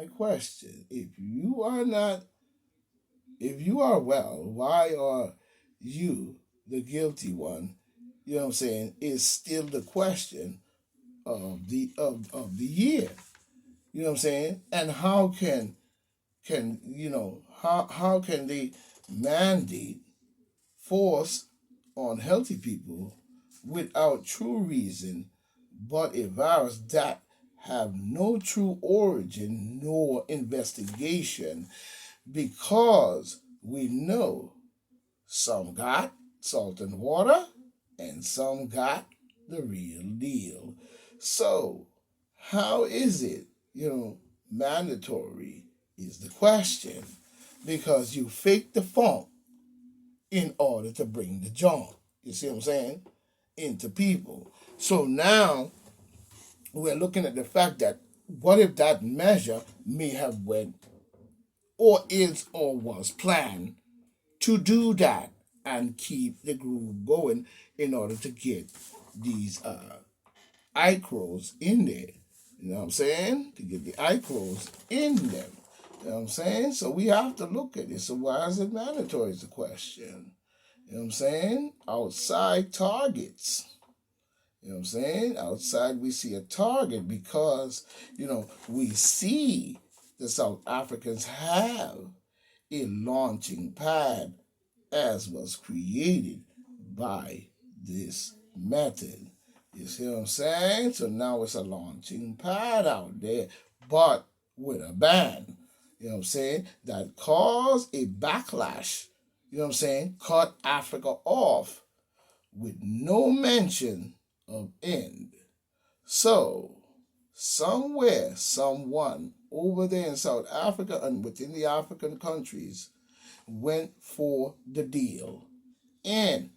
my question. If you are well, why are you the guilty one? You know what I'm saying? Is still the question of the year. You know what I'm saying? And how can how can they mandate force on healthy people without true reason, but a virus that have no true origin nor investigation, because we know some got salt and water and some got the real deal. So, how is it, mandatory is the question? Because you fake the funk in order to bring the junk, you see what I'm saying, into people. So now we're looking at the fact that what if that measure may have went or is or was planned to do that and keep the groove going in order to get these eye crows in there. You know what I'm saying? To get the eye crows in them. You know what I'm saying? So we have to look at it. So why is it mandatory is the question. You know what I'm saying? Outside targets. You know what I'm saying? Outside we see a target because, we see the South Africans have a launching pad as was created by this method. You see what I'm saying? So now it's a launching pad out there, but with a ban. You know what I'm saying? That caused a backlash. You know what I'm saying? Cut Africa off with no mention of end. So, somewhere, someone over there in South Africa and within the African countries went for the deal. And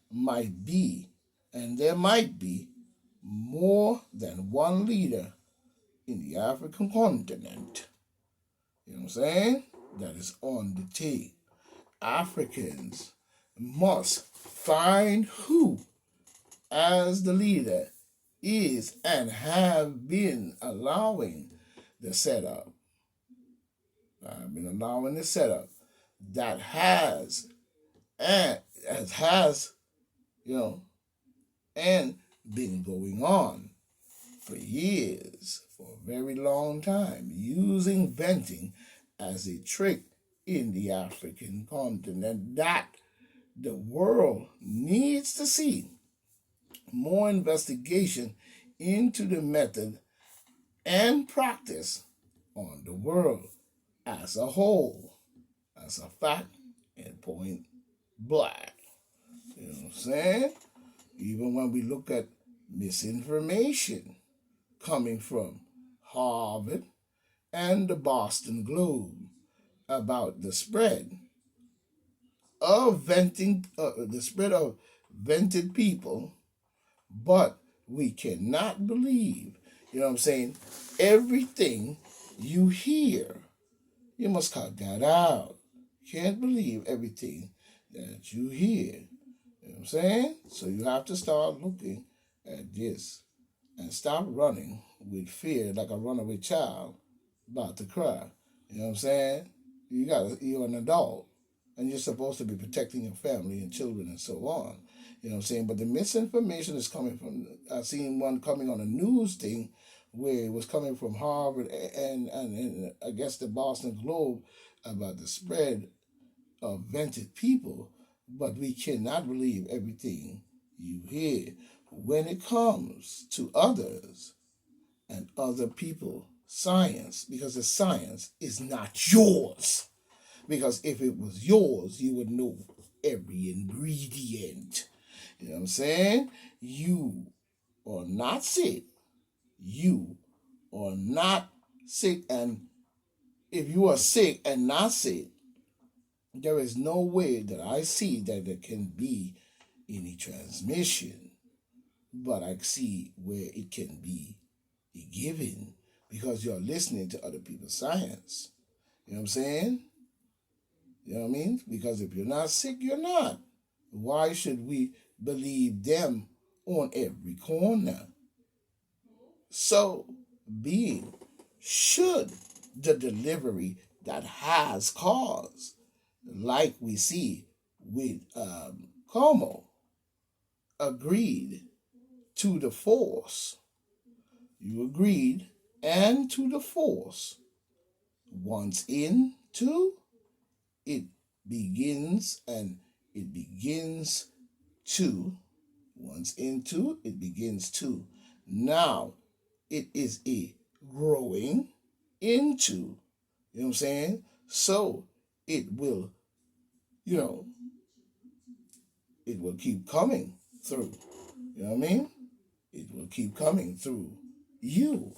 there might be more than one leader in the African continent. You know what I'm saying? That is on the tape. Africans must find who as the leader is and have been allowing the setup. I've been allowing the setup that has and has and been going on for years, for a very long time, using venting as a trick in the African continent that the world needs to see more investigation into the method and practice on the world as a whole, as a fact and point blank. You know what I'm saying? Even when we look at misinformation coming from Harvard and the Boston Globe about the spread of vented people, but we cannot believe, you know what I'm saying, everything you hear. You must cut that out. Can't believe everything that you hear. You know what I'm saying? So you have to start looking at this and stop running with fear like a runaway child about to cry. You know what I'm saying? You're an adult and you're supposed to be protecting your family and children and so on. You know what I'm saying? But the misinformation is coming from, I seen one coming on a news thing where it was coming from Harvard and I guess the Boston Globe about the spread of vented people, but we cannot believe everything you hear when it comes to others and other people science, because the science is not yours. Because if it was yours, you would know every ingredient. You know what I'm saying? You are not sick. You are not sick. And if you are sick and not sick, there is no way that I see that there can be any transmission. But I see where it can be given because you're listening to other people's science. You know what I'm saying? You know what I mean? Because if you're not sick, you're not. Why should we believe them on every corner? So, being should the delivery that has caused, like we see with Como, agreed to the force. You agreed and to the force. Once into it begins and it begins to, once into it begins to. Now it is a growing into, you know what I'm saying? So it will, you know, it will keep coming through. You know what I mean? It will keep coming through you.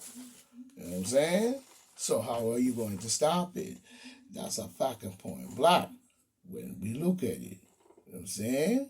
You know what I'm saying? So how are you going to stop it? That's a fact and point blank when we look at it. You know what I'm saying?